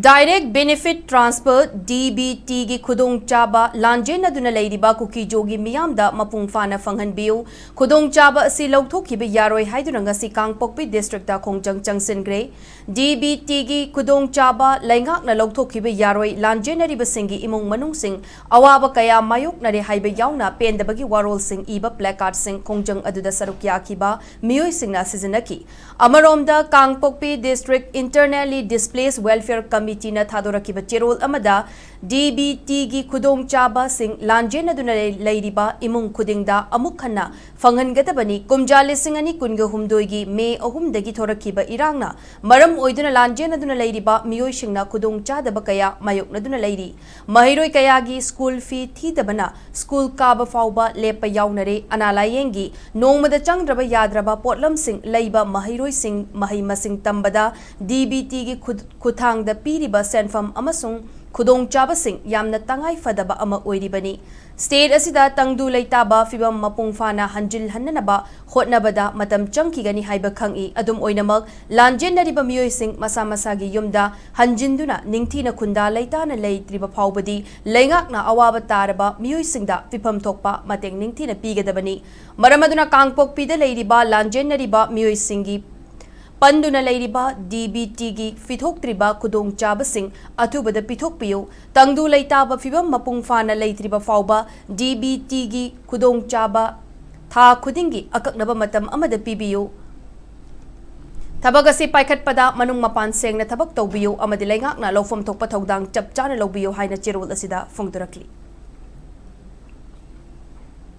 Direct Benefit Transfer (DBT) gi Khudong Chaba Lanjennaduna Leiriba Kuki-Zo gi Meeyam da Mapung Phana Phanghanbiyu Khudong Chaba asi lauthokhiba yaroi haiduna ngasi Kangpokpi district da khongjang changsingre DBT gi Khudong Chaba laingakna lauthokhiba yaroi Lanjennariba singi imung manung sing awaba kaya mayoknare haiba yauna pendabagi warol sing iba placard sing khongjang aduda saruk yakhiba miyoi singna sizinaki Amaromda Kangpokpi district internally displaced welfare committee na thadoraki cherol amada DBT gi Khudong Chaba sing Lanjennaduna Leiriba imung khudingda amuk khanna Phanghangadabani kumja lising ani kunga humdoi gi May 3 dagi thorakiba irangna maram oiduna Lanjennaduna Leiriba miyoi singna Khudong chadaba kaya mayoknaduna leiri mahiroi kaya gi school fee thidabana school kaba fauba lepa yaunare analayengi nongmada changdraba yadraba potlam sing leiba mahiroi sing mahi masing tambada DBT gi Khuthangda piriba senfam amasung Khudong Chaba sing yamna tangai fadaba ama oiribani state asida tangdu leitaba fibam Mapung Phana hanjil hannanaba hotnabada matam changkigani haiba khangi adum oinamak Lanjennariba miyoi sing masa masagi yumda hanjinduna ningthina khunda leitana leitriba phawbadi leingakna awaba taraba miyoi singda fipam thokpa mateng ningthina pigadabani maramaduna Kangpokpi da leiriba Lanjennariba miyoi singi Panduna Leiriba DBT gi Fithoktriba Khudong Chaba sing Athubada Pithokpiyo Tangdu Leitaba Fibam Mapung Phana Leitriba Fauba DBT gi Khudong Chaba Tha Khudingi Akaknaba Matam Amada Pibiyo Tabagasi Paikhatpada Manung Mapan Sengna Tabak Tawbiyo Amadi Leingakna Lawfam Thokpa Thaudang Chapchana Lawbiyo Haina Cherol Asida Fongdurakli